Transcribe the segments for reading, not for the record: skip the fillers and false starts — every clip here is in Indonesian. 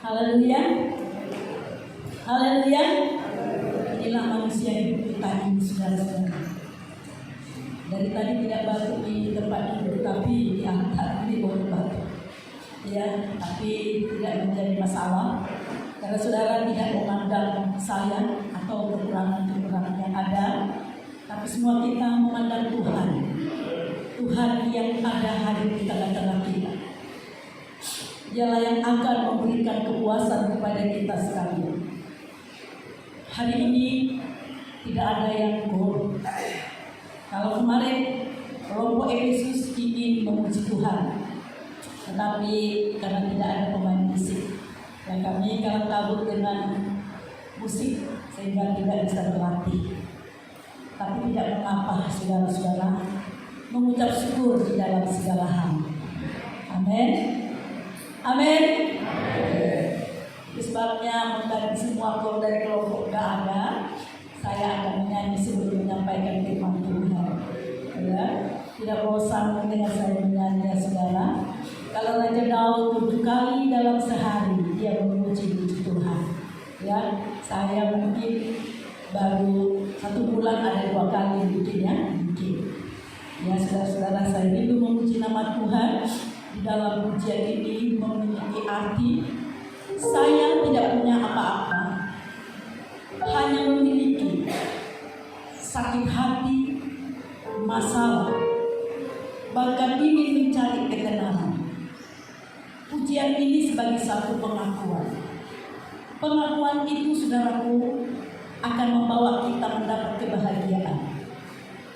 Haleluya. Haleluya. Inilah manusia hidup kita ini, saudara-saudara. Dari tadi tidak batu di tempat hidup, tapi diangkat di bawah batu. Ya, tapi tidak menjadi masalah. Karena saudara tidak memandang saya atau kekurangan-kekurangan yang ada, tapi semua kita memandang Tuhan. Tuhan yang ada hadir di tengah-tengah kita. Dialah yang akan memberikan kepuasan kepada kita sekalian. Hari ini tidak ada yang goal. Kalau kemarin kelompok Efesus ingin memuji Tuhan, tetapi karena tidak ada pemain musik, dan kami kalah kabut dengan musik sehingga tidak bisa berlatih. Tapi tidak mengapa, saudara-saudara, mengucap syukur di dalam segala hal. Amin. Amin. Sebabnya mengganti semua gol dari kelompok gak ada, saya akan menyanyi sebelum menyampaikan firman Tuhan. Ya, tidak bosan mendengar saya menyanyi, ya saudara. Kalau Raja Daud 7 kali dalam sehari dia memuji Tuhan. Ya, saya mungkin baru 1 bulan ada 2 kali mungkin ya, mungkin. Ya, saudara-saudara, saya rindu memuji nama Tuhan. Di dalam pujian ini memiliki arti saya tidak punya apa-apa, hanya memiliki sakit hati, masalah, bahkan ingin mencari ketenangan. Pujian ini sebagai satu pengakuan. Pengakuan itu, saudaraku, akan membawa kita mendapat kebahagiaan.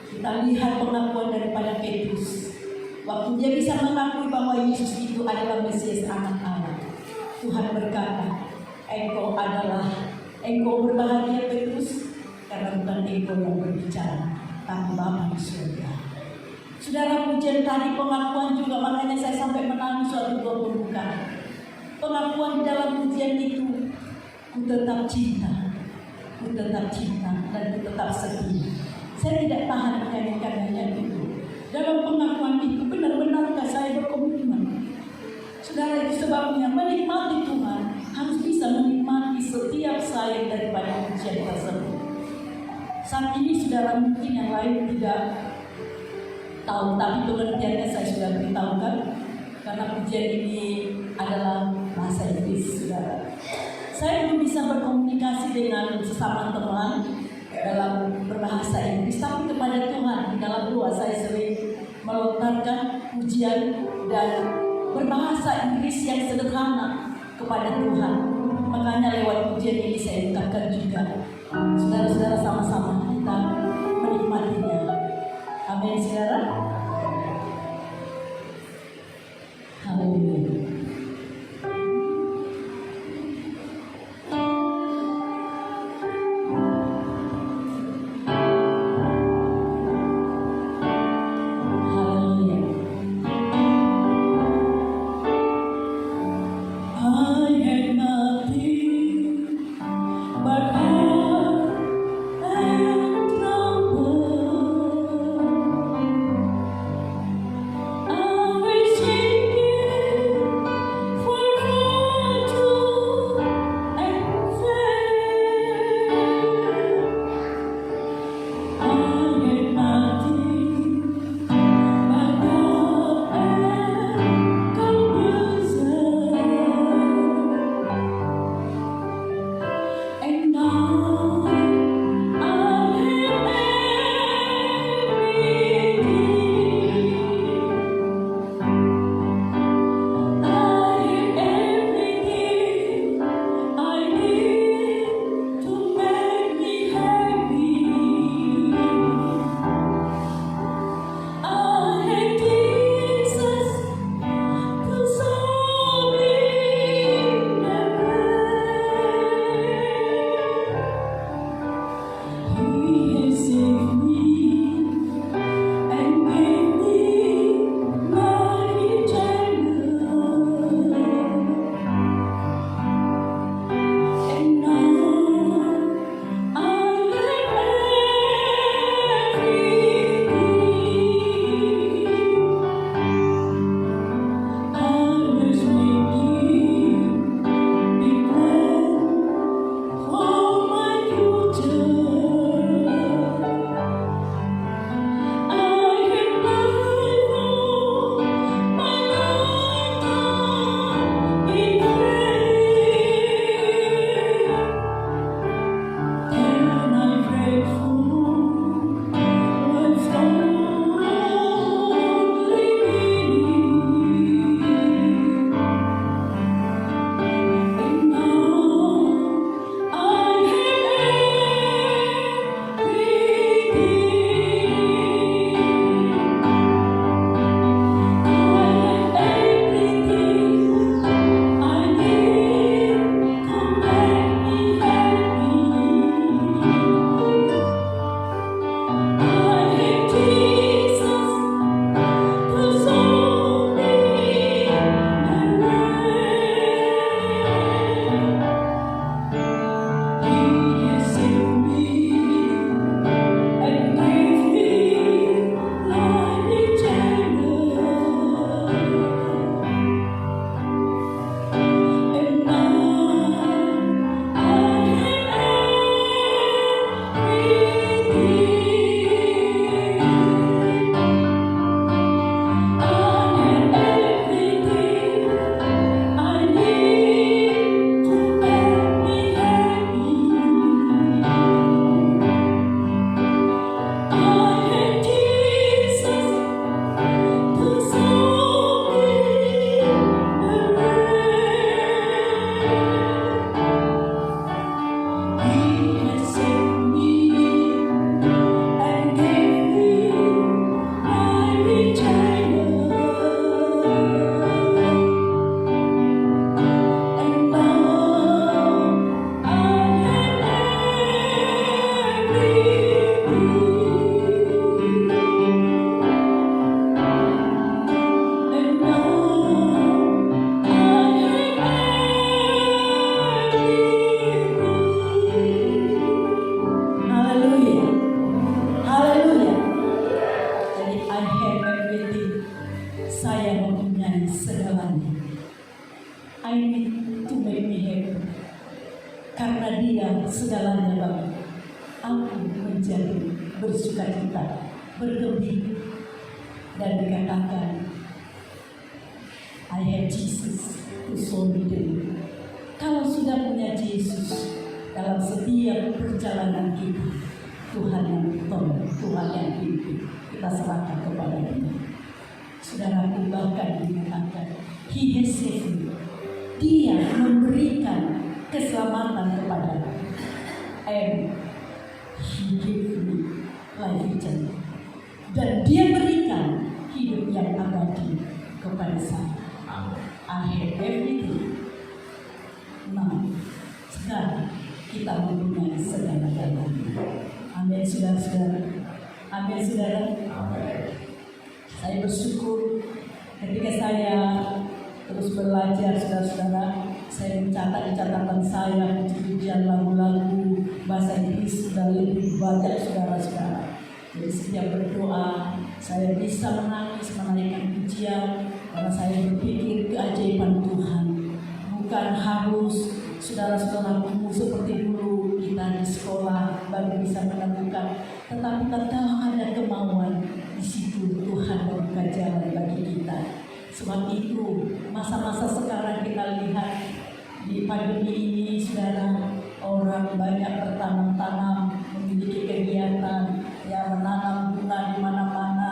Kita lihat pengakuan daripada Petrus. Waktu dia bisa mengakui bahwa Yesus itu adalah Mesias anak Allah, Tuhan berkata, engkau berbahagia Petrus, karena bukan engkau yang berbicara, tapi Bapa di surga. Saudara, pujian tadi pengakuan juga, makanya saya sampai menangis suatu pembukaan. Pengakuan di dalam pujian itu, ku tetap cinta, dan ku tetap setia. Saya tidak tahan menyanyikan itu. Dalam pengakuan itu benar-benarkah saya berkomitmen? Saudara, itu sebabnya menikmati Tuhan harus bisa menikmati setiap sayang daripada pujian tersebut. Saat ini saudara mungkin yang lain tidak tahu, tapi pengertiannya saya sudah beritahukan. Karena pujian ini adalah bahasa Inggris, saudara. Saya belum bisa berkomunikasi dengan sesama teman dalam berbahasa Inggris, tapi kepada Tuhan di dalam doa saya sering melontarkan pujian dan berbahasa Inggris yang sederhana kepada Tuhan. Makanya lewat pujian ini saya ungkapkan juga. Saudara-saudara, sama-sama kita menikmatinya. Amin, saudara. Haleluya. to make me happy. Karena Dia segalanya bagi aku menjadi bersukacita, bergembira, dan dikatakan, I have Jesus who saw me daily. Kalau sudah punya Yesus dalam setiap perjalanan kita, Tuhan yang tolong, Tuhan yang pimpin, kita serahkan kepada Dia. Saudaraku, bahkan dikatakan, He has saved me. Dia memberikan keselamatan kepada aku. And He gave me life eternal. Dan Dia berikan hidup yang abadi kepada saya. I have everything. Nah, sekarang kita mempunyai segala-galanya. Amin, saudara-saudara. Amin, saudara. Saya bersyukur ketika saya terus belajar, saudara-saudara. Saya mencatat di catatan saya pujian lagu-lagu bahasa Inggris sudah lebih banyak, saudara-saudara. Jadi setiap berdoa saya bisa menangis menaikkan pujian karena saya berpikir keajaiban Tuhan. Bukan harus saudara-saudaraku seperti dulu kita di sekolah baru bisa menemukan, tetapi tatkala ada kemauan di situ Tuhan membuka jalan bagi kita. Sebab itu masa-masa sekarang kita lihat di pandemi ini, saudara, orang banyak bertanam-tanam, memiliki kegiatan, ya menanam bunga di mana-mana.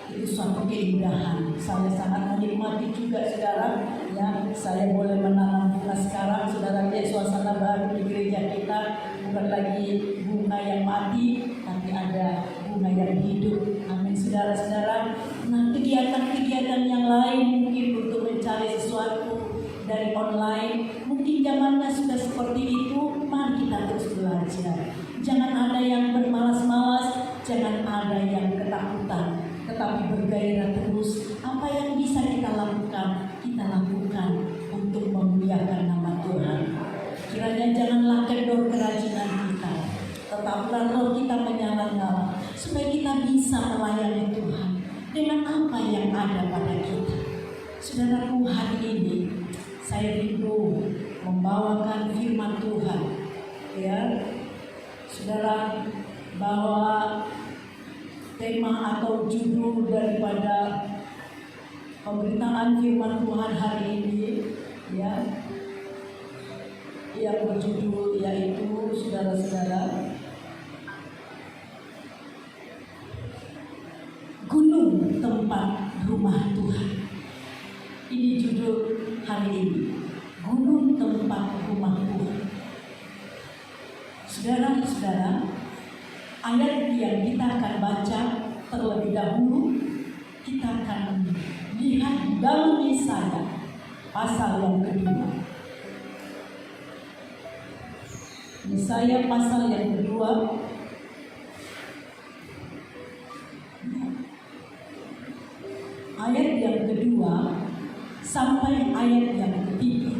Itu suatu keindahan. Saya sangat menikmati juga, saudara. Ya, saya boleh menanam bunga sekarang. Saudara lihat suasana baru di gereja kita, bukan lagi bunga yang mati, tapi ada bunga yang hidup. Amin, saudara-saudara. Nah, kegiatan-kegiatan yang lain mungkin untuk mencari sesuatu dari online, mungkin zamannya sudah seperti itu. Mari kita terus belajar. Jangan ada yang bermalas-malas, jangan ada yang ketakutan, tetapi bergairah terus. Apa yang bisa kita lakukan untuk memuliakan nama Tuhan. Kiranya janganlah kendor kerajinan kita, tetaplah roh kita menyala-nyala, supaya kita bisa melayani Tuhan dengan apa yang ada pada kita. Saudaraku, hari ini saya rindu membawakan firman Tuhan, ya, saudara, bahwa tema atau judul daripada pemberitaan firman Tuhan hari ini, ya, yang berjudul yaitu, saudara-saudara, Gunung Tempat Rumah Tuhan. Ini judul hari ini, Gunung Tempat Rumah Tuhan. Saudara-saudara, ayat yang kita akan baca terlebih dahulu, kita akan lihat dalam Yesaya pasal yang kedua. Yesaya pasal yang kedua, ayat yang kedua sampai ayat yang ketiga.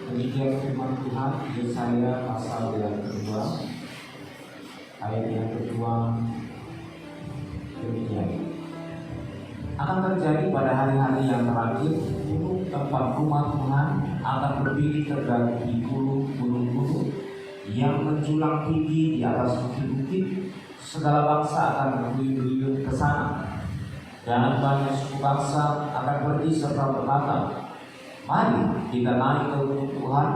Demikian firman Tuhan, Yesaya pasal yang kedua, ayat yang kedua. Demikian akan terjadi pada hari-hari yang terakhir, gunung tempat rumah Tuhan akan berdiri tegak di gunung-gunung yang menjulang tinggi di atas bukit-bukit. Segala bangsa akan berduyun-duyun ke sana, dan banyak suku bangsa akan pergi serta berkata, mari kita naik ke gunung Tuhan,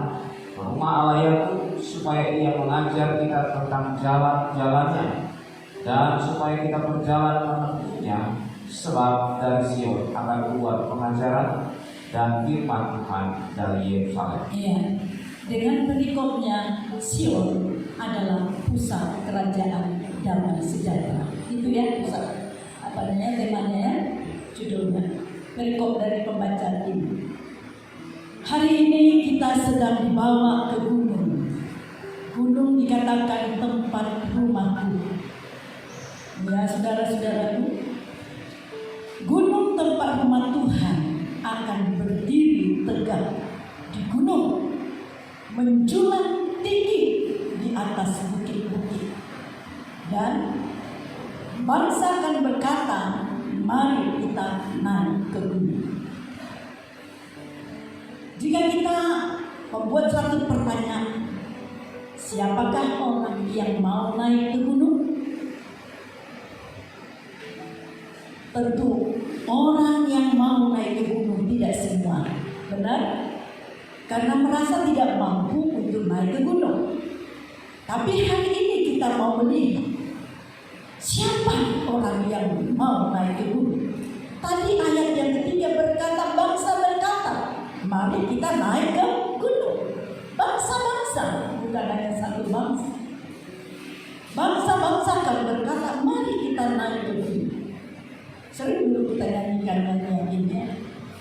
ke rumah Allah Yakub, supaya Ia mengajar kita tentang jalan-jalannya, dan supaya kita berjalan menempuhnya. Sebab dari Sion akan keluar pengajaran dan firman Tuhan dari Yerusalem. Iya, dengan perikopnya, Sion adalah pusat kerajaan damai sejahtera. Itu ya pusat. Apa namanya temanya ya? Judulnya. Perikop dari pembacaan ini. Hari ini kita sedang dibawa ke gunung. Gunung dikatakan tempat rumah Tuhan. Ya, saudara-saudaraku, gunung tempat rumah Tuhan akan berdiri tegak di gunung, menjulang tinggi di atas bukit-bukit, dan bangsa akan berkata, mari kita naik ke gunung. Jika kita Siapakah orang yang mau naik ke gunung? Tentu orang yang mau naik ke gunung, tidak semua. Benar? Karena merasa tidak mampu untuk naik ke gunung. Tapi hari ini kita mau melihat siapa orang yang mau naik ke gunung. Tadi ayat yang ketiga berkata, bangsa berkata, mari kita naik ke gunung. Bangsa-bangsa, bukan hanya satu bangsa. Bangsa-bangsa akan berkata, mari kita naik ke gunung. Sering dulu kita nyanyikan nyanyian ini.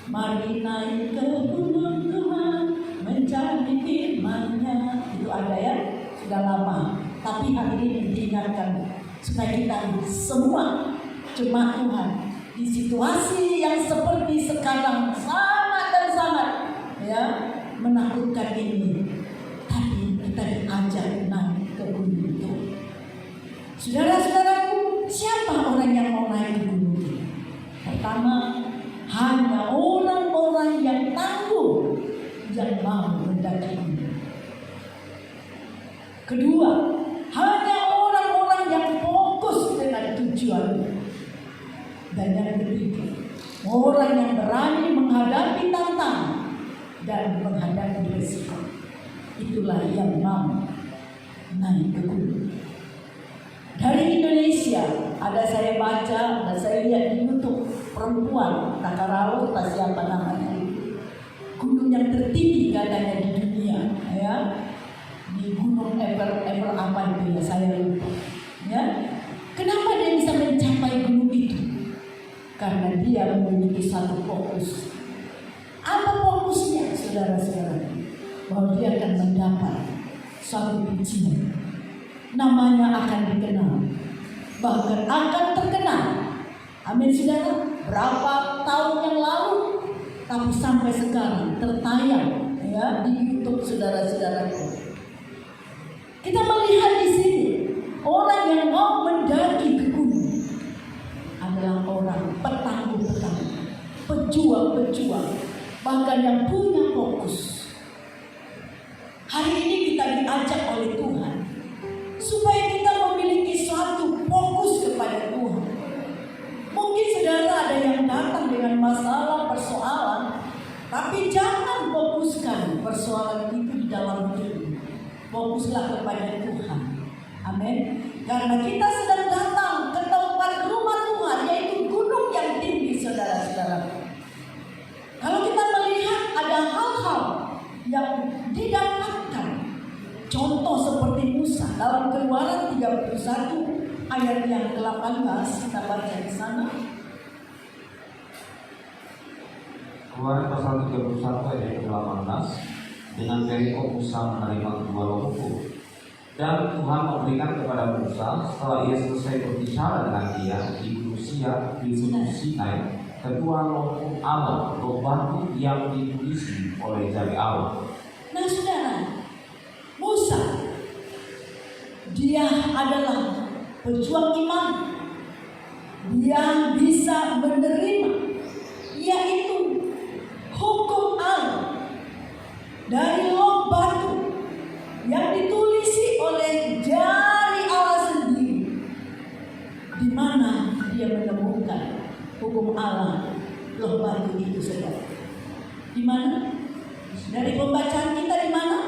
Mari naik ke gunung Tuhan, mencari firman-Nya. Itu ada ya, sudah lama. Tapi hari ini diingatkan supaya kita semua jemaat Tuhan di situasi yang seperti sekarang sangat dan sangat ya menakutkan ini, tapi kita diajak naik ke gunung itu. Saudara-saudaraku, siapa orang yang mau naik ke gunung itu? Pertama, hanya orang-orang yang tangguh yang mau mendaki gunung. Kedua, hanya orang-orang yang fokus dengan tujuan. Dan yang ketiga, orang yang berani menghadapi tantangan dan menghadapi risiko. Itulah yang mau naik ke gunung. Dari Indonesia, ada saya baca dan saya lihat di YouTube perempuan Takarau, tak siapa namanya, gunung yang tertinggi katanya di dunia, ya, di Gunung Ever apa itu ya, saya lupa. Ya, kenapa dia bisa mencapai gunung itu? Karena dia memiliki satu fokus. Apa fokusnya, saudara-saudara? Bahwa dia akan mendapat suatu pujian. Namanya akan dikenal, bahkan akan terkenal. Amin, saudara. Berapa tahun yang lalu, tapi sampai sekarang tertayang ya di YouTube, saudara-saudaraku. Kita melihat di sini orang yang mau mendaki ke gunung adalah orang petangguh-petangguh, pejuang-pejuang, bahkan yang punya fokus. Hari ini kita diajak oleh Tuhan supaya kita memiliki suatu fokus kepada Tuhan. Mungkin saudara ada yang datang dengan masalah, persoalan, tapi jangan fokuskan persoalan itu di dalam hidup. Fokuslah kepada Tuhan. Amin. Karena kita sedang datang ke tempat rumah Tuhan, yaitu gunung yang tinggi, saudara-saudara. Kalau kita melihat ada hal-hal yang didapatkan, contoh seperti Musa dalam Keluaran 31 ayat yang ke-18, kita baca di sana. Keluaran pasal 31 ayat ke-18. Dengan Yeriko Musa menerima kedua rohku, dan Tuhan memberikan kepada Musa setelah ia selesai berbicara dengan dia di Gunung Sinai kedua roh Allah, roh batu yang ditulisi oleh jari Allah. Nah, saudara, Musa dia adalah pejuang iman. Dia bisa menerima yaitu hukum Allah dari roh batu yang ditulisi oleh jari Allah sendiri, di mana dia menemukan hukum Allah roh batu itu, saudara. Di mana? Dari pembacaan kita di mana?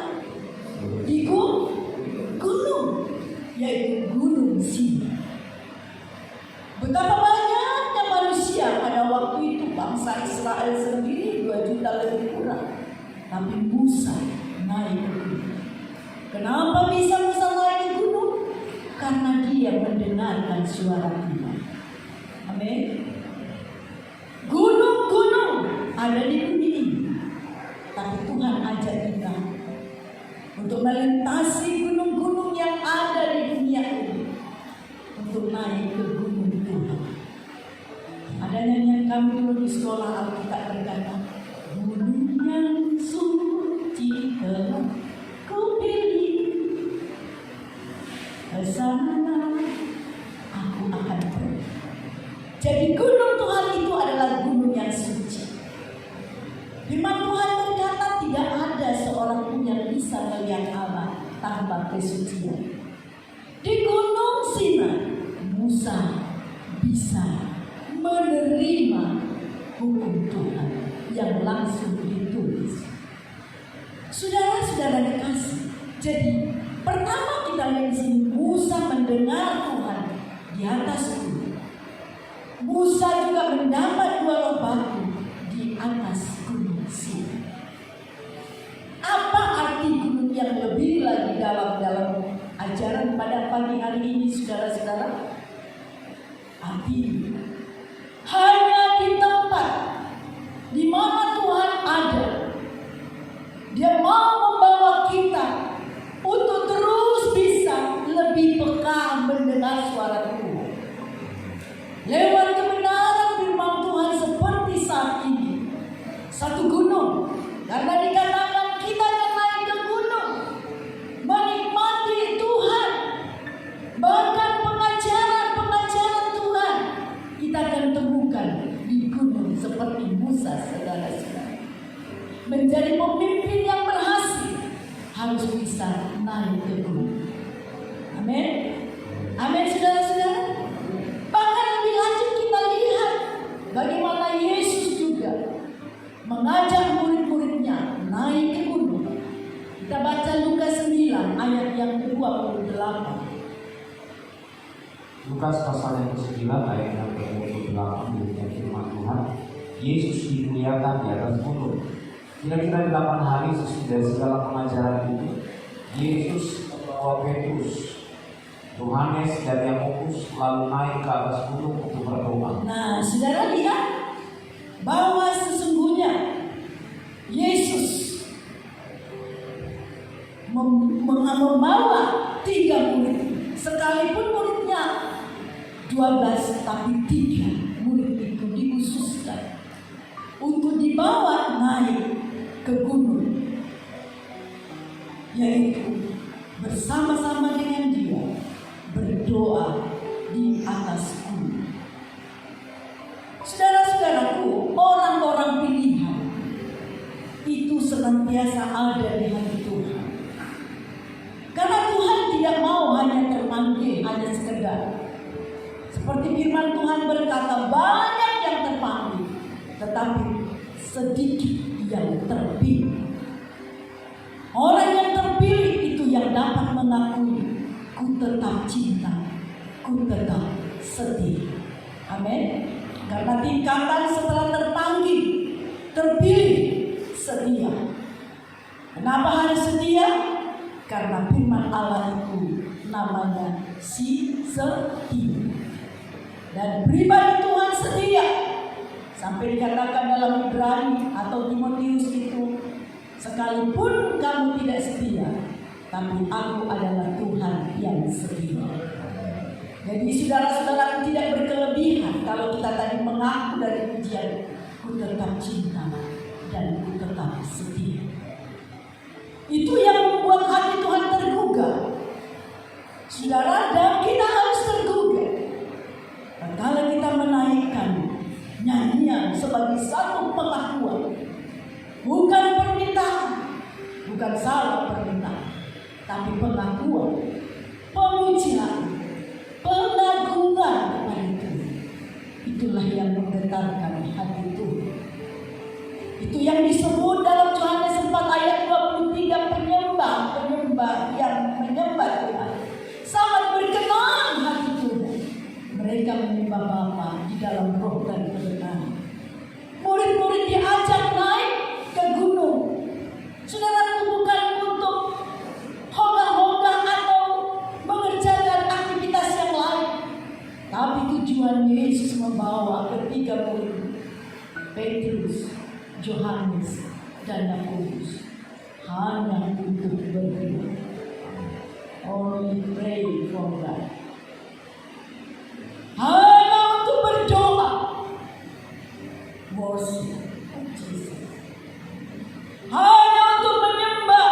Di gunung, yaitu Gunung Sinai. Betapa banyaknya manusia pada waktu itu, bangsa Israel sendiri 2 juta lebih kurang. Tapi Musa naik ke gunung. Kenapa bisa Musa naik ke gunung? Karena dia mendengarkan suara Tuhan. Amin. Gunung-gunung ada di dunia ini, tapi Tuhan ajak kita untuk melintasi gunung-gunung yang ada di dunia ini, untuk naik ke gunung Tuhan. Ada nyanyian kami dulu di sekolah Alkitab berkata, gunung yang suci telah ku pilih, ke sana aku akan pergi. Jadi gunung Tuhan itu adalah gunung yang suci. Firman Tuhan berkata tidak ada seorang pun yang bisa melihat Allah tanpa kesucian. Di Gunung Sinai, Musa bisa menerima hukum Tuhan yang langsung ditulis. Saudara-saudara kekasih, jadi pertama kita lihat di sini Musa mendengar Tuhan di atas gunung. Musa juga mendapat 2 loh batu di atas gunung Sinai. Apa arti gunung yang lebih lagi dalam ajaran pada pagi hari ini, saudara-saudara? Artinya hanya di tempat di mana Tuhan ada, Dia mau membawa kita untuk terus bisa lebih peka mendengar suara Tuhan. Lewat kebenaran firman Tuhan seperti saat ini. Satu gunung, karena dikatakan kita akan naik ke gunung, menikmati Tuhan, bahkan pengajaran Tuhan kita akan temukan di gunung seperti Musa, saudara-saudara. Menjadi pemimpin yang berhasil harus bisa naik ke gunung. Amin. Amin, saudara-saudara. Bahkan lebih lanjut kita lihat bagaimana Yesus juga mengajak murid-muridnya naik ke gunung. Kita baca Lukas 9 ayat yang ke-28. Lukas pasal yang ke-9 ayat yang ke-28 demikian firman Tuhan. Yesus dimuliakan di atas gunung. Kira-kira 8 hari sesudah segala pengajaran itu, Yesus membawa Petrus, Yohanes dan Yakobus lalu naik ke atas gunung untuk berdoa. Nah, saudara lihat bahwa sesungguhnya Yesus membawa 3 murid, sekalipun muridnya 12, tapi 3 murid itu dikhususkan untuk dibawa naik ke gunung, yaitu bersama-sama dengan Dia berdoa di atas gunung. Saudara-saudaraku, orang-orang pilihan itu senantiasa ada di hati Tuhan. Karena Tuhan tidak mau hanya terpanggil, hanya sekedar. Seperti firman Tuhan berkata, banyak yang terpanggil, tetapi sedikit yang terpilih. Orang yang terpilih itu yang dapat mengakui, ku tetap cinta, ku tetap setia. Amin. Karena tingkatan setelah terpanggil, terpilih, setia. Kenapa harus setia? Karena firman Allah itu namanya si setia. Dan pribadi Tuhan setia. Sampai dikatakan dalam Ibrani atau Timotius itu, sekalipun kamu tidak setia, tapi aku adalah Tuhan yang setia. Jadi saudara-saudara tidak berkelebihan kalau kita tadi mengaku dari pujian, ku tetap cinta dan ku tetap setia. Itu yang membuat hati Tuhan tergugah. Saudara, dan kita harus tergugah kalau kita menaikkan nyanyian sebagai satu pengakuan, bukan permintaan, bukan salah permintaan, tapi pengakuan, pemujian, pengagungan kepada Tuhan. Itulah yang menggetarkan hati Tuhan. Itu yang disebut dalam Yohanes 4 ayat 23, penyembah yang menyembah Tuhan sangat berkenan hati Tuhan. Mereka menyembah Bapa di dalam roh dan kebenaran. Murid-murid diajak naik ke gunung. Saudara, bukan untuk hoga-hoga atau mengerjakan aktivitas yang lain, tapi tujuan Yesus membawa ketiga murid, Petrus, Yohanes, dan Yakobus, hanya untuk berdoa. Only pray for God. Hanya untuk berdoa. Worship Jesus. Hanya untuk menyembah.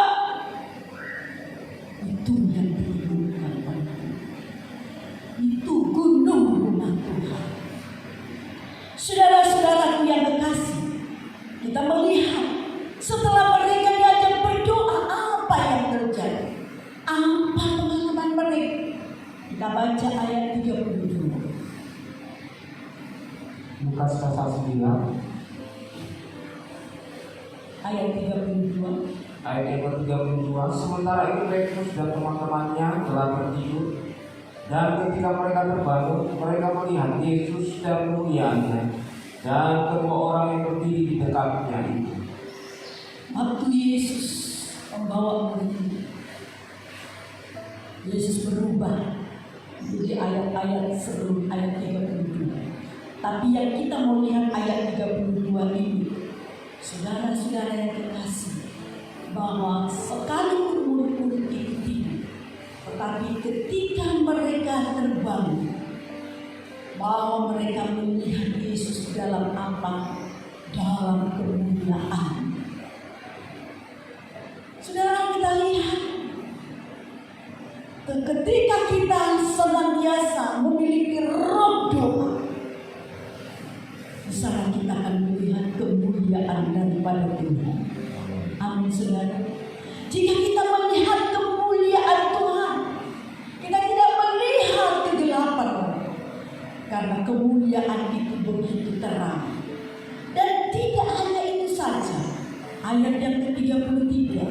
Itu yang dirindukan oleh Tuhan. Itu gunung rumah Tuhan. Saudara-saudaraku yang kekasih, kita melihat setelah mereka diajak berdoa, apa yang terjadi? Kita baca ayat 32. Lukas pasal 9 Ayat 32. ayat yang ke-32. Sementara itu Petrus dan teman-temannya telah tertidur, dan ketika mereka terbangun, mereka melihat Yesus dan kemuliaannya, dan kedua orang yang berdiri di dekatnya itu. Waktu Yesus membawa murid, Yesus berubah di ayat-ayat sebelum ayat 32. Tapi yang kita mau lihat ayat 32 ini, saudara-saudara yang kekasih, bahwa sekalipun murid-murid itu tidur, tetapi ketika mereka terbangun, bahwa mereka melihat Yesus dalam apa? Dalam kemuliaan. Saudara, kita lihat ketika kita senantiasa memiliki roh doa, besar kita akan melihat kemuliaan daripada Tuhan. Amin, saudara. Jika kita melihat kemuliaan Tuhan, kita tidak melihat kegelapan, karena kemuliaan itu begitu terang. Dan tidak hanya itu saja, ayat yang ke-33.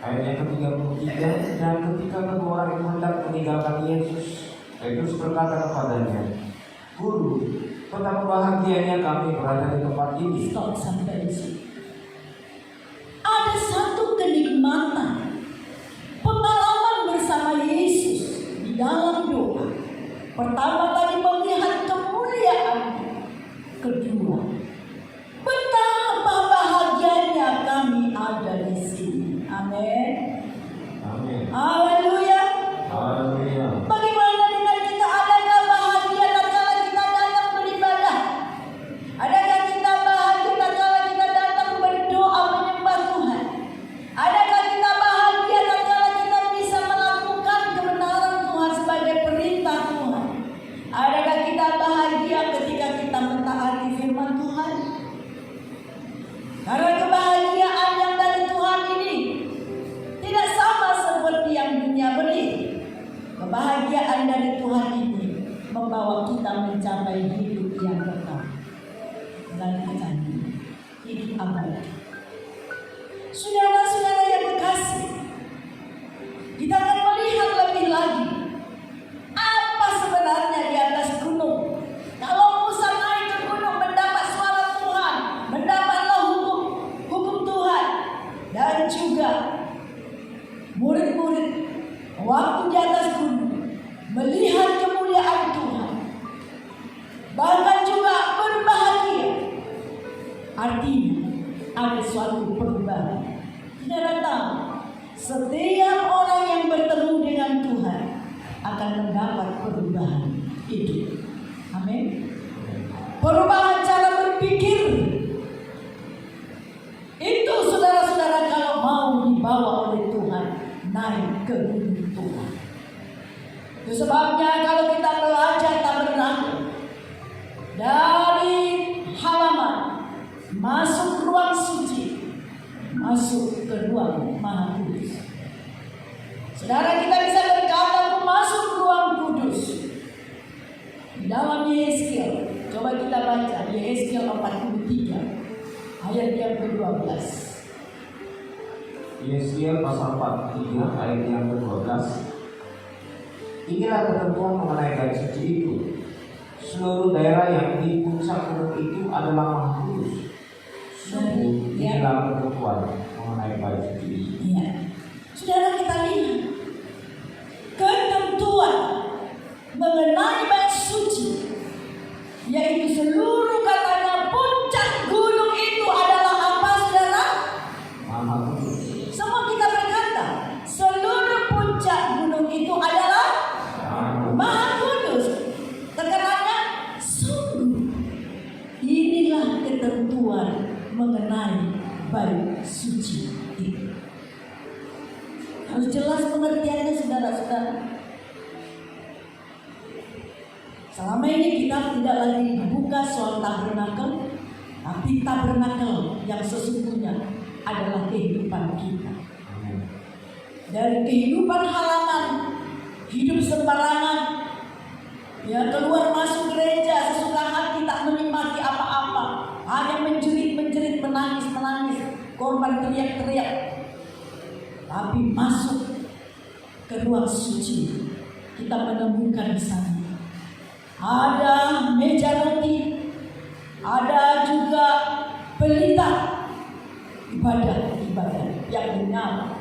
Ayat yang ke-33, dan ketika kedua orang itu hendak meninggalkan Yesus, Petrus berkata kepadanya, Guru, betapa bahagianya kami berada di tempat ini. Stop sampai di sini. Ada satu kenikmatan pengalaman bersama Yesus di dalam doa. Pertama tadi melihat kemuliaan, kedua betapa bahagianya kami ada di sini. Amin. Amin. Haleluya. Haleluya. Bagaimana dengan kita? Adakah bahagia tatkala kita datang beribadah? Adakah kita bahagia tatkala kita datang berdoa menyembah Tuhan? Adakah kita bahagia tatkala kita bisa melakukan kebenaran Tuhan sebagai perintah Tuhan? Adakah kita bahagia ketika kita mentaati firman Tuhan? Karena kebahagiaan yang dari Tuhan ini tidak sama seperti yang dunia beri. Kebahagiaan dari Tuhan ini membawa kita mencapai hidup yang kekal dan hidup abadi. Saudara-saudara yang kekasih, kita akan melihat lebih lagi apa sebenarnya di atas gunung. Kalau Musa naik ke gunung mendapat suara Tuhan, mendapatlah hukum Tuhan, dan juga murid-murid waktu di atas gunung melihat kemuliaan Tuhan, bahkan juga berbahagia. Artinya ada suatu perubahan. Saudara tahu, setiap orang yang bertemu dengan Tuhan akan mendapat perubahan hidup. Amin. Perubahan cara berpikir. Itu saudara-saudara kalau mau dibawa oleh Tuhan naik ke gunung Tuhan. Itu sebabnya kalau kita belajar tabernakel dari halaman masuk ruang suci, masuk ke ruang Maha Kudus. Saudara, kita bisa berkata masuk ruang kudus di dalam Yehezkiel. Coba kita baca Yehezkiel 43 ayat yang ke-12. Yehezkiel pasal 43 ayat yang ke-12. Inilah ketentuan mengenai bait suci itu. Seluruh daerah yang di puncak gunung itu adalah Maha Kudus. Sungguh inilah ketentuan mengenai bait suci itu. Ya. Saudara, kita lihat ketentuan mengenai bait suci, yaitu seluruh katanya puncak gunung itu adalah apa, saudara? Maha Kudus. Semua kita berkata seluruh puncak gunung itu adalah Maha Kudus. Tekanannya sungguh inilah ketentuan mengenai bait suci itu. Harus jelas pengertiannya, saudara-saudara. Selama ini kita tidak lagi dibuka soal tabernakel, tapi tabernakel yang sesungguhnya adalah kehidupan kita. Dari kehidupan halaman hidup sembarangan, ya keluar masuk gereja sesuka hati, tak menikmati apa-apa, hanya menjerit-menjerit, menangis-menangis, korban teriak-teriak. Tapi masuk ke ruang suci, kita menemukan di sana ada meja roti, ada juga pelita ibadah yang menyala,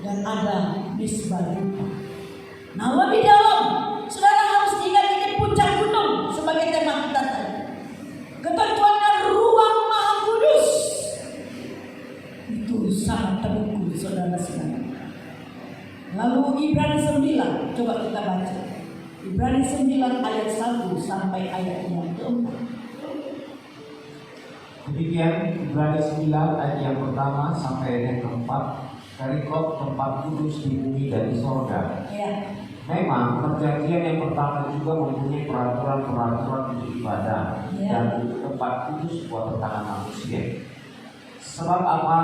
dan ada misbah dupa. Nah, lebih dalam, saudara harus ingat ini puncak gunung sebagai tema kita tadi. Ketentuannya ruang Maha Kudus itu sangat terukur, saudara-saudara. Lalu Ibrani 9, coba kita baca. Ibrani 9 ayat 1 sampai ayat yang keempat. Demikian Ibrani 9 ayat yang pertama sampai ayat yang keempat. Perikop tempat kudus di bumi dan di sorga. Ya. Memang perjanjian yang pertama juga mempunyai peraturan-peraturan untuk ibadah dan tempat kudus buat tangan manusia. Sebab apa?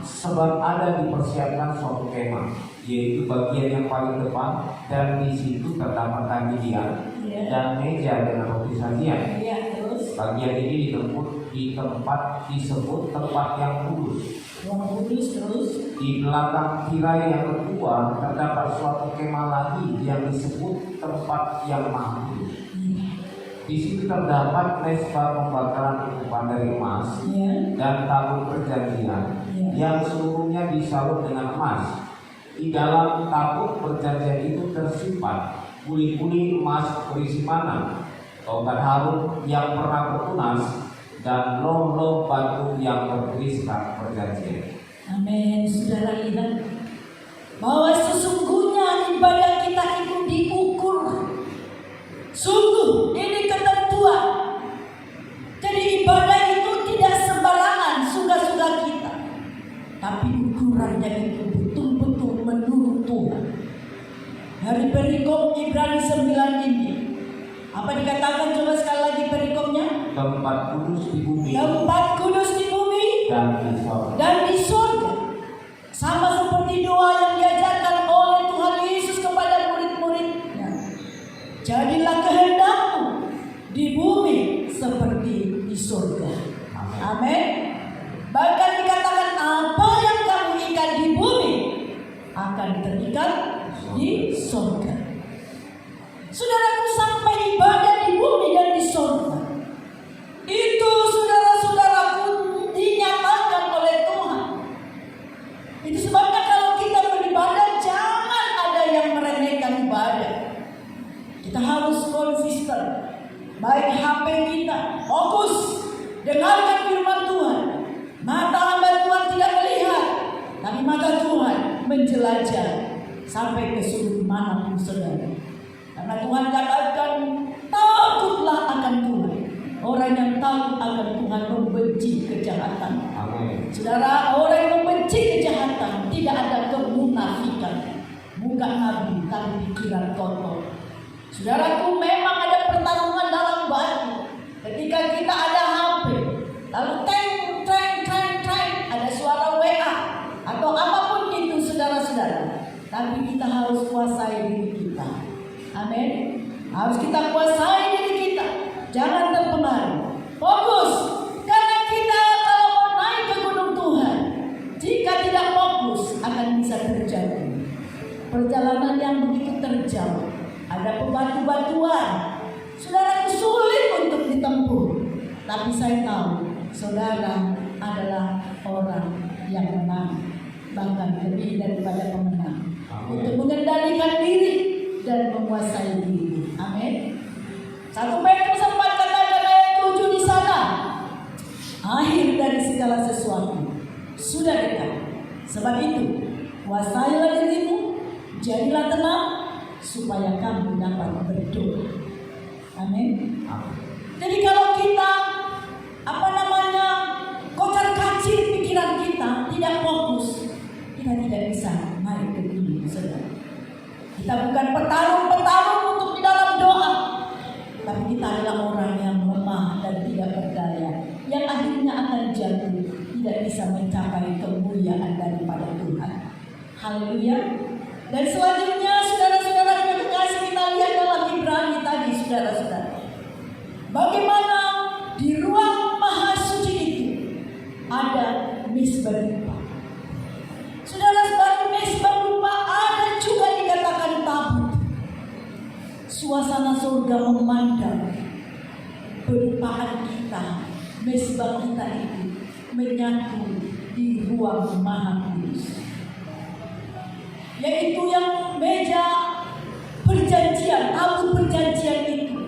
Sebab ada dipersiapkan suatu kemah, yaitu bagian yang paling depan, dan di situ terdapat kandilian dan meja dengan roti sajian. Bagian ini disebut tempat yang kudus. Di belakang tirai yang kedua terdapat suatu kemah lagi yang disebut tempat yang maha kudus. Di situ terdapat mesbah pembakaran ukuran dari emas dan tabut perjanjian yang seluruhnya disalut dengan emas. Di dalam tabut perjanjian itu tersimpan kulit-kulit emas berisi mana, tongkat Harun yang pernah bertunas, dan loh-loh batu yang bertuliskan perjanjian. Amin. Saudara lihat bahwa sesungguhnya ibadah kita itu diukur. Sungguh ini ketentuan. Jadi ibadah itu tidak sembarangan suka-suka kita, tapi ukurannya itu betul-betul menurut Tuhan. Dari perikop Ibrani 9 ini, apa dikatakan, coba sekali lagi perikopnya? Tempat kudus di bumi. Tempat kudus di bumi dan di surga. Sama seperti doa yang diajarkan oleh Tuhan Yesus kepada murid-muridnya. Jadilah kehendakmu di bumi seperti di surga. Amin. Bahkan dikatakan apa yang kamu ikat di bumi akan terikat di surga. Saudaraku, sampai ibadah di bumi dan di surga itu, saudara-saudaraku, dinyatakan oleh Tuhan. Itu sebabnya kalau kita beribadah, jangan ada yang meremehkan ibadah. Kita harus konsisten. Baik HP kita, fokus, dengarkan firman Tuhan. Mata hamba Tuhan tidak melihat, tapi mata Tuhan menjelajah sampai ke sudut manapun saudara. Karena Tuhan katakan, takutlah akan Tuhan. Orang yang takut akan Tuhan membenci kejahatan. Amin. Saudara, orang yang membenci kejahatan tidak ada kemunafikan. Bukan nabi, tapi pikiran kotor. Saudaraku, memang ada pertarungan dalam batu. Ketika kita ada HP, lalu treng, ada suara WA atau apapun itu, saudara-saudara. Tapi kita harus kuasai diri kita. Amin. Harus kita kuasai diri kita. Jangan terpengaruh. Fokus. Karena kita kalau mau naik ke gunung Tuhan, jika tidak fokus akan bisa terjadi perjalanan yang begitu terjal. Ada bebatu-batuan. Saudara, sulit untuk ditempuh. Tapi saya tahu saudara adalah orang yang menang, bahkan lebih daripada pemenang. Untuk mengendalikan diri dan menguasai diri. Amin. 1 Petrus 4 katakan ayat 7 di sana. Akhir dari segala sesuatu sudah dekat. Sebab itu, kuasailah dirimu, jadilah tenang, supaya kamu dapat berdoa. Amin. Jadi kalau kita kocar-kacir pikiran kita, tidak fokus, kita tidak bisa naik ke gunung, saudara. Kita bukan petarung untuk di dalam doa, tapi kita adalah orang yang lemah dan tidak berdaya, yang akhirnya akan jatuh, tidak bisa mencapai kemuliaan daripada Tuhan. Haleluya. Dan selanjutnya, saudara-saudara, bagaimana di ruang maha suci itu ada mezbah dupa. Saudara, sebagai mezbah dupa ada juga dikatakan tabut. Suasana surga memandang berpahan kita, mezbah kita itu menyatu di ruang maha kudus, yaitu yang meja perjanjian, tabut perjanjian itu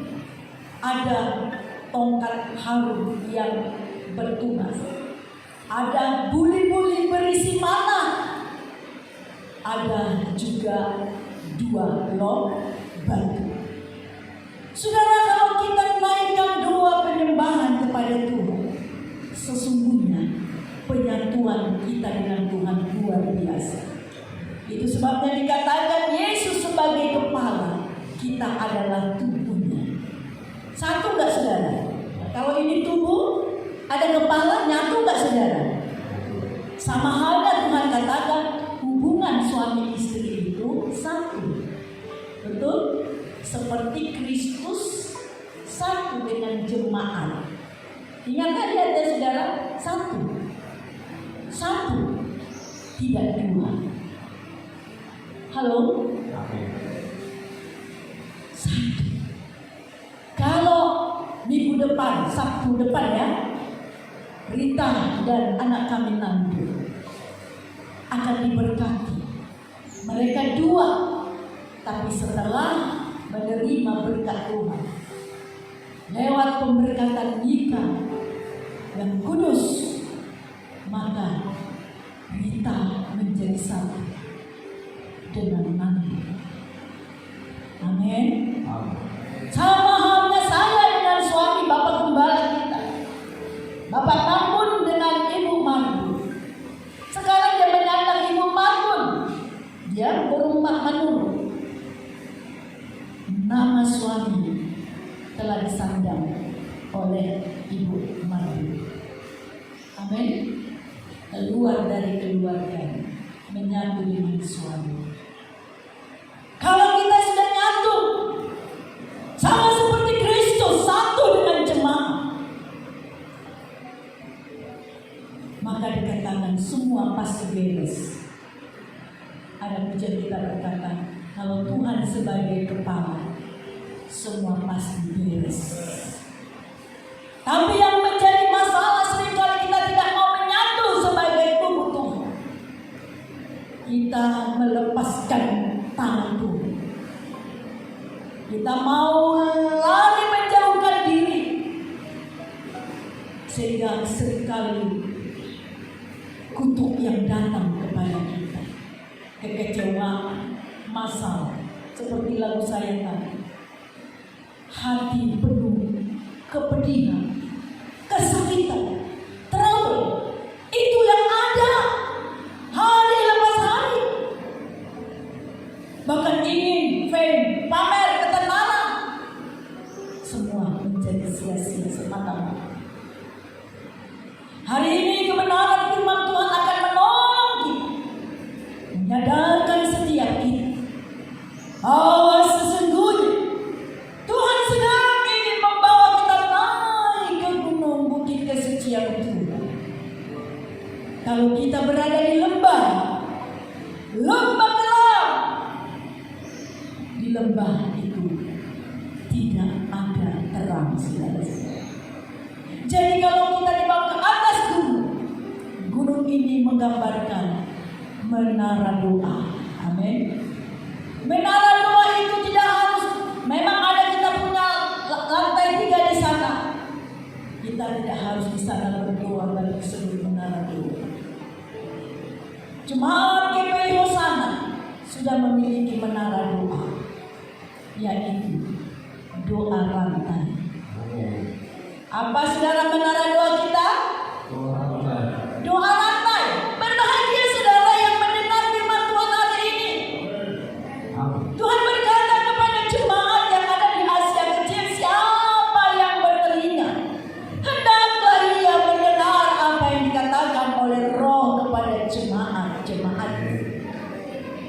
ada tongkat harum yang bertunas, ada buli-buli berisi mana, ada juga 2 log batu. Saudara, kalau kita naikkan doa penyembahan kepada Tuhan, sesungguhnya penyatuan kita dengan Tuhan luar biasa. Itu sebabnya dikatakan Yesus sebagai kepala, kita adalah tubuhnya. Satu gak saudara? Kalau ini tubuh, ada kepala, nyatu gak saudara? Sama halnya Tuhan katakan hubungan suami istri itu satu. Betul? Seperti Kristus satu dengan jemaat. Ingat tadi ada saudara? Satu, tidak 2. Halo? Satu. Kalau minggu depan, Sabtu depan ya, Rita dan anak kami nanti akan diberkati. Mereka 2, tapi setelah menerima berkat Tuhan lewat pemberkatan nikah yang kudus, maka Rita menjadi satu dengan Nabi. Amin. Sama halnya saya dengan suami Bapak Gembala kita, Bapak Tambun dengan Ibu Marbun. Sekarang dia menyandang Ibu Marbun, dia berumah menurut. Nama suami telah disandang oleh Ibu Marbun. Amin. Keluar dari keluarga, menyatu dengan suami. Kalau kita sudah nyatu, sama seperti Kristus satu dengan jemaat, maka dikatakan semua pasti beres. Ada pujian kita berkata, kalau Tuhan sebagai kepala, semua pasti beres. Tapi yang menjadi masalah seringkali kita tidak mau menyatu sebagai tubuh Tuhan. Kita melepaskan tangan Tuhan. Kita mau lari menjauhkan diri, sehingga seringkali kutuk yang datang kepada kita, kekecewaan, masalah, seperti lagu saya tadi, hati penuh kepedihan, kesakitan, trouble, itu yang ada hari lepas hari. Bahkan ingin fame, pamer, ketenaran, semua menjadi sia-sia semata-mata. Hari ini kebenaran firman Tuhan akan menolong kita, menyadarkan setiap kita bahwa sesungguhnya Tuhan sedang ingin membawa kita naik ke gunung bukit kesucian Tuhan. Kalau kita berada di lembah gelap, di lembah itu tidak ada terang, saudara-saudara. Jadi kalau kita dibawa ke atas gunung ini menggambarkan menara doa. Amin. Menara doa itu tidak harus, memang ada kita punya lantai 3 di sana. Kita tidak harus di sana berdoa bagi seluruh menara doa. Jemaat GPI Hosana sudah memiliki menara doa, yaitu doa rantai. Apa saudara menara doa kita? Doa rantai. Berbahagia saudara yang mendengar firman Tuhan hari ini. Tuhan berkata kepada jemaat yang ada di Asia Kecil, siapa yang bertelinga, hendaklah ia mendengar apa yang dikatakan oleh Roh kepada jemaat-jemaat.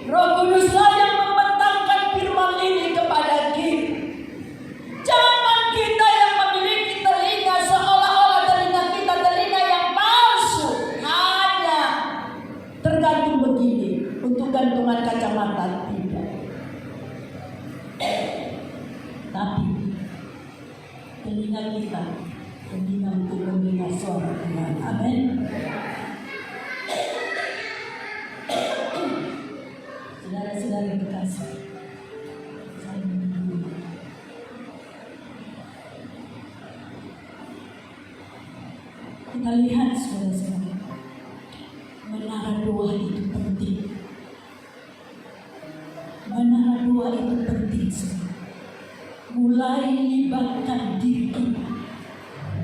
Roh Kuduslah yang membentangkan firman ini kepada kita. Jangan kita yang memiliki gantungan kacamata, tidak. Tapi telinga kita, telinga untuk mendengar suara Tuhan. Amin. Saudara-saudara yang terkasih, saya menunggu. Kita lihat saudara-saudara, menara doa itu penting. Menara doa itu penting saudara. Mulai libatkan diri kita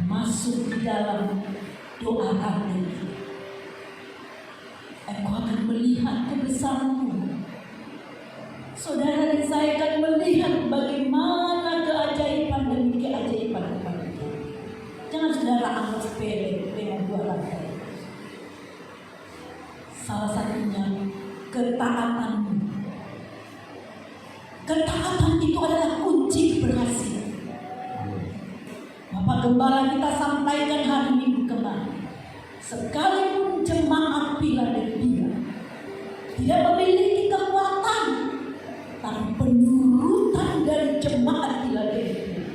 masuk di dalam doa hati kita. Engkau akan melihat kebesaranmu. Saudara dan saya akan melihat bagaimana keajaiban demi keajaiban kepada kita. Jangan saudara anggap sepele dengan dua lantai. Salah satunya ketaatanmu. Ketaatan itu adalah kunci keberhasilan. Bapak Gembala kita sampaikan hari Minggu kemarin, sekalipun jemaat Philadelphia tidak memiliki kekuatan, tapi penurutan dari jemaat Philadelphia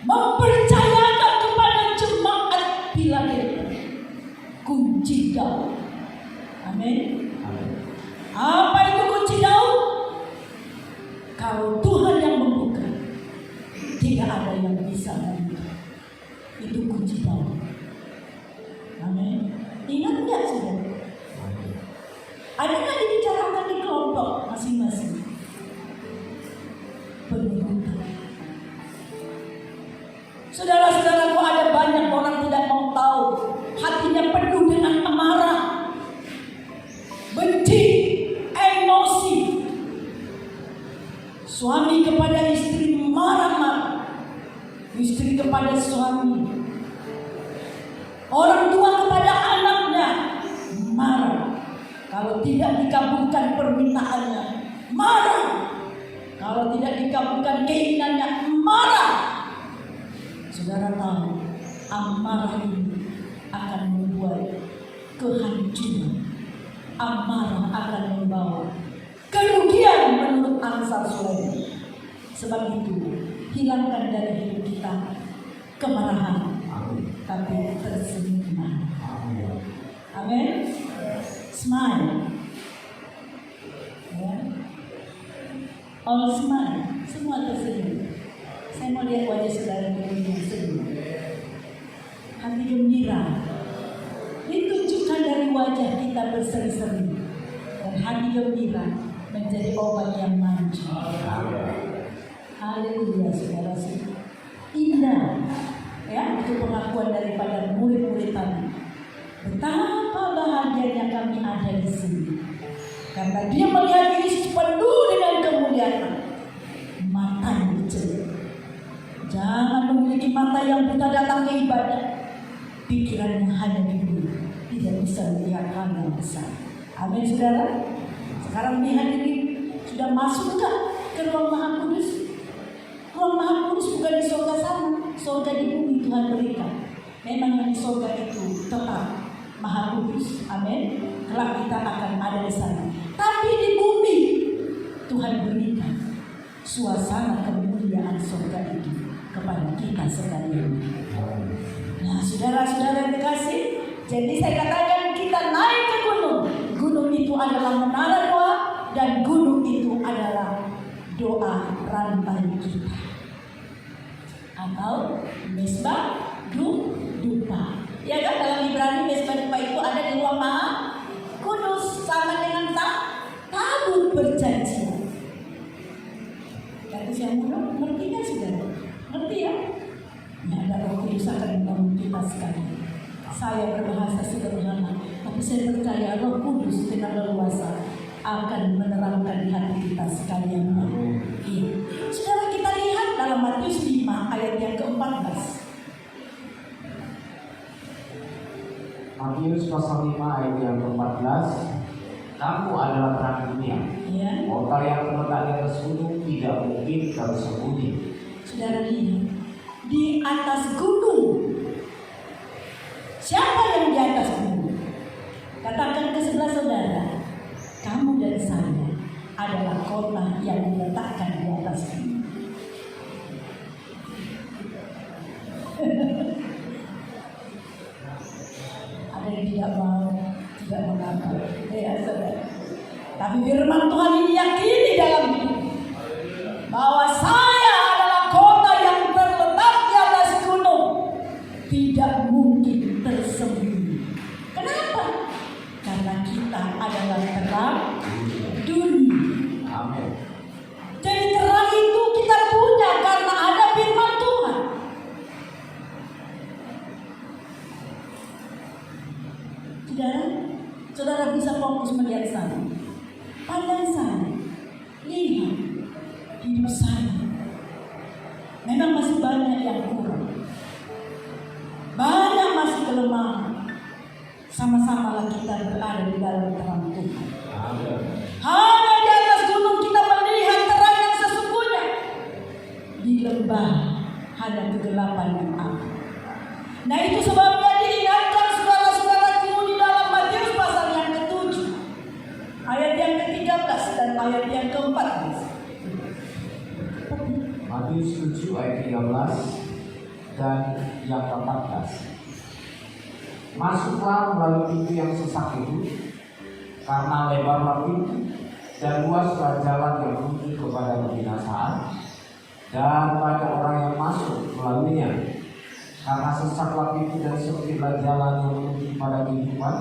mempercayakan kepada jemaat Philadelphia kunci Daud. Amin. Apa itu kunci Daud? Kalau Tuhan yang membuka, tidak ada yang bisa membuka. Itu kunci Daud. Amin. Ingat nggak saudara? Ada nggak dibicarakan di kelompok masing-masing? Penurutan. Saudara-saudaraku, ada banyak orang tidak mau tahu. Hatinya penuh dengan amarah, benci, emosi. Suami kepada istri marah-marah, istri kepada suami, orang tua kepada anaknya marah. Kalau tidak dikabulkan permintaannya, marah. Kalau tidak dikabulkan keinginannya, marah. Saudara tahu, amarah ini akan membuat kehancuran. Amarah akan membawa kerugian menurut Amsal Sulaiman. Sebab itu, hilangkan dari hidup kita kemarahan, tapi tersenyumlah. Amin. Smile. Ya. All smile. Semua tersenyum. Saya mau lihat wajah saudara yang senyum. Hati gembira ditunjukkan dari wajah kita berseri-seri, dan hati gembira menjadi obat yang manjur. Haleluya, saudara-saudara. Indah, ya, itu pengakuan daripada murid-murid tadi. Betapa bahagianya kami ada di sini, karena dia melihat Yesus penuh dengan kemuliaan. Matanya bercerita. Jangan memiliki mata yang buta datang ke ibadah. Pikirannya hanya di dunia, tidak bisa melihat hal yang besar. Amin, saudara. Sekarang lihat ini sudah masuk ke ruang Maha Kudus. Ruang Maha Kudus bukan di surga sana, surga di bumi Tuhan berikan. Memang yang di surga itu tetap Maha Kudus. Amin. Kelak kita akan ada di sana. Tapi di bumi Tuhan berikan suasana kemuliaan surga itu kepada kita sekalian. Nah, saudara-saudara yang dikasih, jadi saya katakan kita naik ke gunung. Gunung itu adalah menara doa, dan gunung itu adalah doa rantai kita. Atau mesbah dupa. Ya kan, dalam Ibrani mesbah dupa itu ada di ruang Maha Kudus, sama dengan tabut perjanjian. Jadi saya ngerti kan saudara? Ngerti ya? Ya, ada Roh Kudus akan membangun kita sekali. Saya berbahasa sederhana, tapi saya percaya Roh Kudus dengan leluasa akan menerangkan di hati kita sekalian. Iya. Saudara, kita lihat dalam Matius 5 ayat yang ke-14. Matius pasal 5 ayat yang ke-14. Kamu adalah terang dunia. Ya. Kota yang terletak di atas gunung tidak mungkin tersembunyi. Saudara lihat, di atas gunung. Siapa yang di atas gunung? Katakan ke sebelah saudara, kamu dan dan saya adalah kota yang diletakkan di atas bumi. Ada yang tidak mau, tidak mengaku. Ya, saudara. Tapi firman Tuhan ini yakini dalam hidup bahwa saya adalah kota yang terletak di atas gunung, tidak mungkin tersembunyi. Kenapa? Karena kita adalah terang dunia. Amin. Jadi terang itu kita punya karena ada firman Tuhan. Saudara bisa fokus melihat saya. Pandang saya, lihat hidup saya. Memang masih banyak yang kurang, banyak masih kelemahan. Sama-samalah kita berada di dalam terang Tuhan. Hanya di atas gunung kita melihat terang yang sesungguhnya. Di lembah hanya kegelapan yang ada. Nah, itu sebabnya diingatkan saudara-saudaraku di dalam Matius pasal yang ke-7 ayat yang ke-13 dan ayat yang ke-14. Matius 7 ayat 13 dan yang ke-14. Masuklah melalui pintu yang sesak itu, karena lebarlah pintu dan luaslah jalan yang menuju kepada kebinasaan, dan pada orang yang masuk melaluinya. Karena sesaklah pintu dan sempitlah jalan yang menuju pada kehidupan,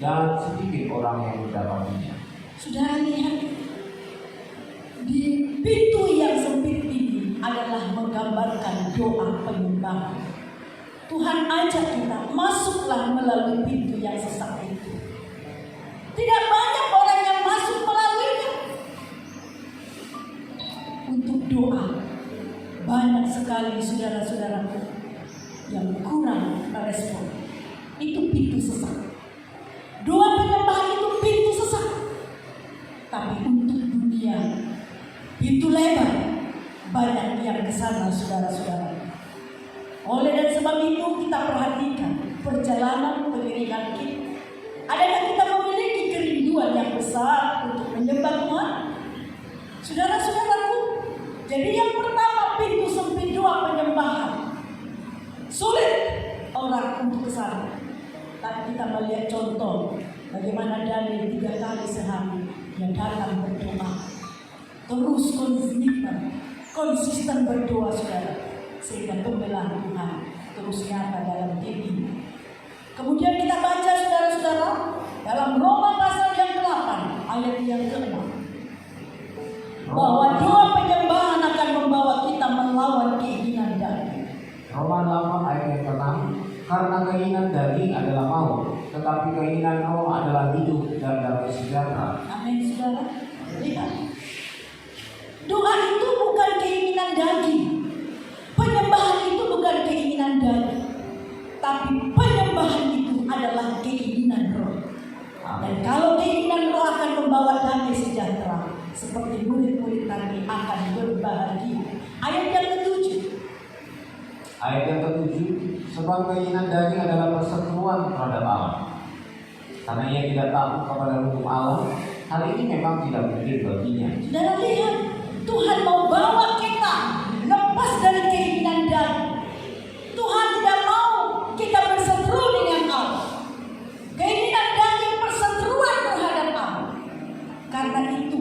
dan sedikit orang yang mendapatinya. Saudara lihat, di pintu yang sempit ini adalah menggambarkan doa penyembahan. Tuhan ajak kita, masuklah melalui pintu yang sesak itu. Tidak banyak orang yang masuk melaluinya. Untuk doa, banyak sekali saudara-saudaraku yang kurang merespon. Itu pintu sesak. Doa penyembahan itu pintu sesak. Tapi untuk dunia, pintu lebar. Banyak yang ke sana, saudara-saudara. Oleh dan sebab itu kita perhatikan perjalanan pengiringan kita. Adakah kita memiliki kerinduan yang besar untuk menyembah Tuhan? Saudara-saudaraku, jadi yang pertama pintu sempit doa penyembahan. Sulit orang untuk ke sana. Tapi kita melihat contoh bagaimana Daniel 3 kali sehari dia datang berdoa. Terus konsisten berdoa, saudara. Sehingga pembelaan Tuhan terus nyata dalam diri. Kemudian kita baca, saudara-saudara, dalam Roma pasal yang ke-8 ayat yang ke-6 bahwa doa penyembahan akan membawa kita melawan keinginan daging. Roma 8 ayat yang ke-6. Karena keinginan daging adalah maut, tetapi keinginan roh adalah hidup dan damai sejahtera. Amin, saudara. Lihat, doa itu bukan keinginan daging. Penyembahan itu bukan keinginan daging, tapi penyembahan itu adalah keinginan roh. Dan kalau keinginan roh akan membawa damai sejahtera, seperti murid-murid tadi akan berbahagia. Ayat yang ke-7. Ayat yang ke-7, sebab keinginan daging adalah perseteruan terhadap Allah. Karena ia tidak takut kepada hukum Allah, hal ini memang tidak mungkin baginya. Saudara lihat, Tuhan mau bawa kita lepas dari keinginan daging. Tuhan tidak mau kita berseteru dengan Allah. Keinginan daging perseteruan terhadap Allah. Karena itu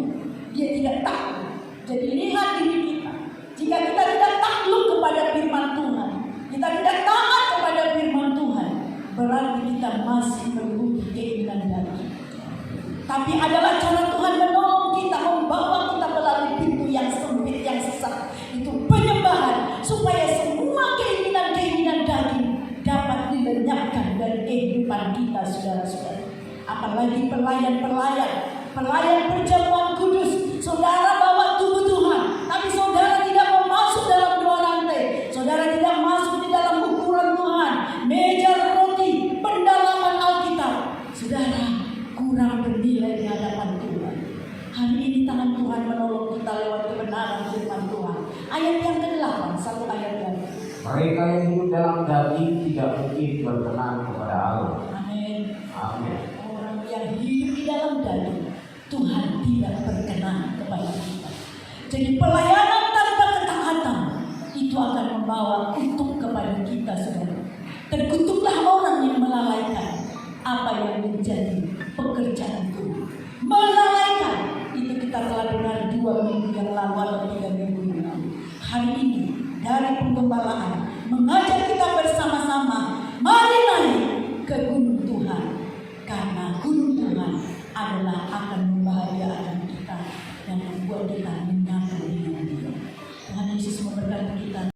dia tidak takut. Jadi lihat diri kita. Jika kita tidak takluk kepada firman Tuhan, kita tidak taat kepada firman Tuhan, berarti kita masih mengikuti keinginan daging. Tapi adalah cara Tuhan menolong kita, membawa kita melalui pintu yang sempit, yang sesak. Itu penyembahan, supaya semua keinginan-keinginan daging dapat dilenyapkan dari kehidupan kita, saudara-saudara. Apalagi pelayan perjamuan kudus. Saudara bawa tubuh Tuhan, tapi saudara tidak mau masuk dalam 2 rantai. Saudara tidak masuk di dalam ukuran Tuhan, meja roti, pendalaman Alkitab. Saudara kurang bernilai di hadapan Tuhan. Hari ini tangan Tuhan menolong kita lewat kebenaran firman Tuhan. Ayat yang ke-8, satu ayat lagi. Mereka yang hidup dalam daging tidak mungkin berkenan kepada Allah. Amin. Amin. Orang yang hidup di dalam daging Tuhan tidak berkenan kepada kita. Jadi pelayanan tanpa ketaatan itu akan membawa kutuk kepada kita, saudara. Terkutuklah orang yang melalaikan apa yang menjadi pekerjaan Tuhan. Melalaikan itu kita telah dengar 2 minggu yang lalu atau 3 minggu yang lalu. Hari ini dari penggembalaan mengajak kita bersama-sama, mari naik ke gunung Tuhan, karena gunung Tuhan adalah akan membahagiakan kita dan membuat kita menyatu dengan Dia. Tuhan Yesus memberkati kita.